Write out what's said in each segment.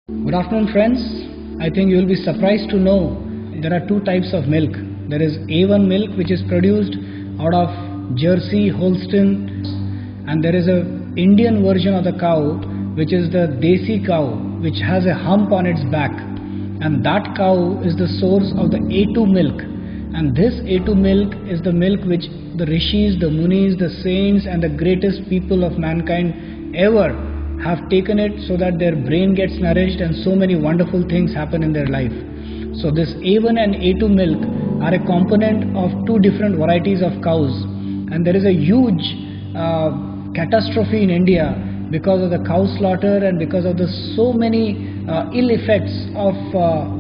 Good afternoon, friends. I think you will be surprised to know there are two types of milk. There is A1 milk, which is produced out of Jersey, Holstein, and there is a Indian version of the cow, which is the Desi cow, which has a hump on its back, and that cow is the source of the A2 milk. And this A2 milk is the milk which the rishis, the munis, the saints, and the greatest people of mankind ever have taken it so that their brain gets nourished and so many wonderful things happen in their life. So this A1 and A2 milk are a component of two different varieties of cows, and there is a huge catastrophe in India because of the cow slaughter and because of the so many ill effects of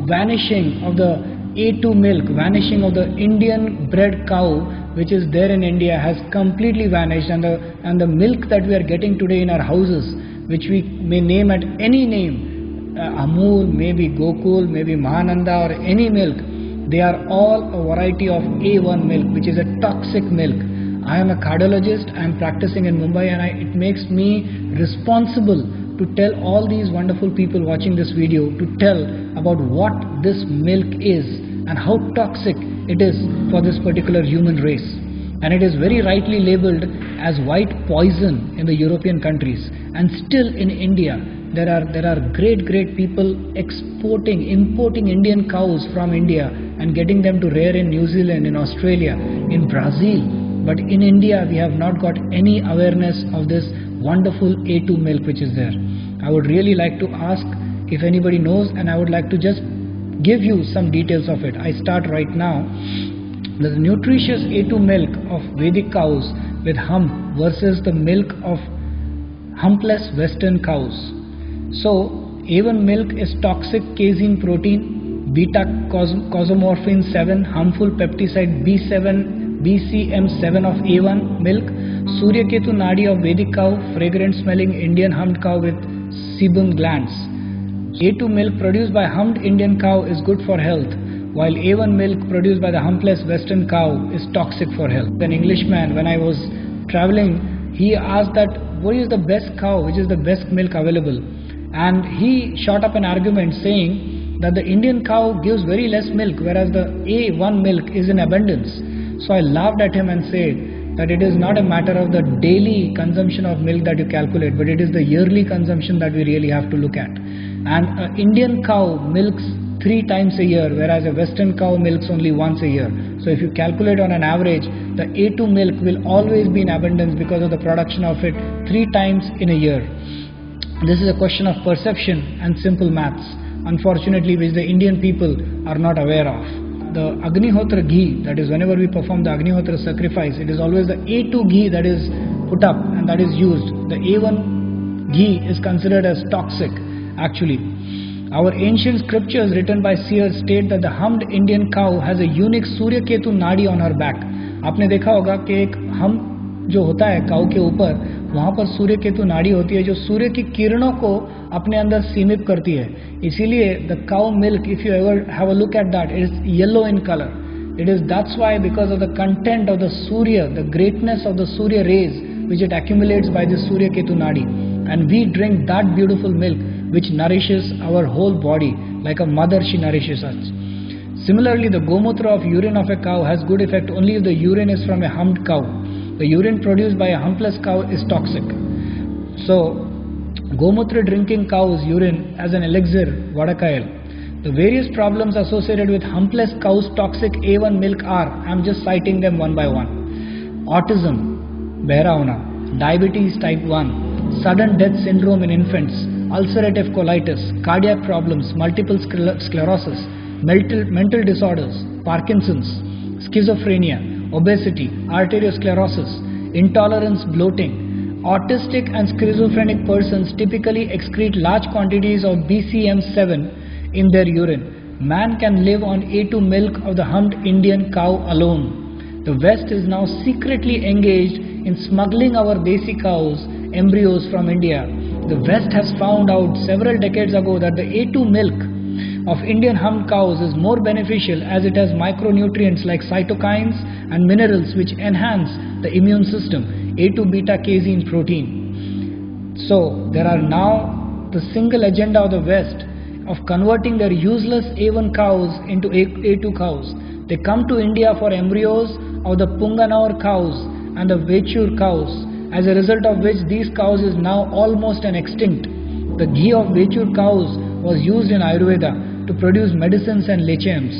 vanishing of the A2 milk, vanishing of the Indian bred cow which is there in India has completely vanished, and the milk that we are getting today in our houses, which we may name at any name, Amul, maybe Gokul, maybe Mahananda, or any milk, they are all a variety of A1 milk, which is a toxic milk. I am a cardiologist, I am practicing in Mumbai, and it makes me responsible to tell all these wonderful people watching this video to tell about what this milk is and how toxic it is for this particular human race. And it is very rightly labeled as white poison in the European countries, and still in India there are great people importing Indian cows from India and getting them to rear in New Zealand, in Australia, in Brazil. But in India we have not got any awareness of this wonderful A2 milk which is there. I would really like to ask if anybody knows, and I would like to just give you some details of it. I start right now. The nutritious A2 milk of Vedic cows with hump versus the milk of humpless Western cows. So A1 milk is toxic casein protein, beta cosmorphin 7, harmful peptide B7, BCM7 of A1 milk, Suryaketu nadi of Vedic cow, fragrant smelling Indian humped cow with sebum glands. A2 milk produced by humped Indian cow is good for health, while A1 milk produced by the humpless Western cow is toxic for health. An Englishman, when I was traveling, he asked that what is the best cow, which is the best milk available, and he shot up an argument saying that the Indian cow gives very less milk, whereas the A1 milk is in abundance. So I laughed at him and said that it is not a matter of the daily consumption of milk that you calculate, but it is the yearly consumption that we really have to look at. And an Indian cow milks 3 times a year, whereas a Western cow milks only once a year. So if you calculate on an average, the A2 milk will always be in abundance because of the production of it 3 times in a year. This is a question of perception and simple maths, unfortunately, which the Indian people are not aware of. The Agnihotra ghee, that is whenever we perform the Agnihotra sacrifice, it is always the A2 ghee that is put up and that is used. The A1 ghee is considered as toxic actually. Our ancient scriptures written by seers state that the humped Indian cow has a unique Suryaketu nadi on her back. आपने देखा होगा कि एक हम जो होता है काऊ के ऊपर, वहाँ पर सूर्यकेतु नाड़ी होती है जो सूर्य की किरणों को अपने अंदर सीमित करती है. इसीलिए the cow milk, if you ever have a look at that, it is yellow in color. That's why, because of the content of the Surya, the greatness of the Surya rays which it accumulates by the Suryaketu nadi, and we drink that beautiful milk which nourishes our whole body like a mother. She nourishes us. Similarly, the gomutra of urine of a cow has good effect only if the urine is from a humped cow. The urine produced by a humpless cow is toxic. So gomutra drinking cow's urine as an elixir, vadakayal. The various problems associated with humpless cow's toxic A1 milk are, I am just citing them one by one: autism, behra hona, diabetes type 1, sudden death syndrome in infants, ulcerative colitis, cardiac problems, multiple sclerosis, mental disorders, Parkinson's, schizophrenia, obesity, arteriosclerosis, intolerance, bloating. Autistic and schizophrenic persons typically excrete large quantities of BCM7 in their urine. Man can live on A2 milk of the humped Indian cow alone. The West is now secretly engaged in smuggling our Desi cows embryos from India. The West has found out several decades ago that the A2 milk of Indian humped cows is more beneficial as it has micronutrients like cytokines and minerals which enhance the immune system, A2 beta casein protein. So there are now the single agenda of the West of converting their useless A1 cows into A2 cows. They come to India for embryos of the Punganur cows and the Vechur cows, as a result of which these cows is now almost an extinct. The ghee of Vechur cows was used in Ayurveda to produce medicines and lechems.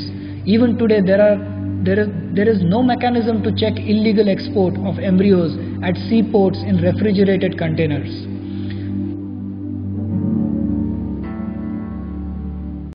Even today there is no mechanism to check illegal export of embryos at seaports in refrigerated containers.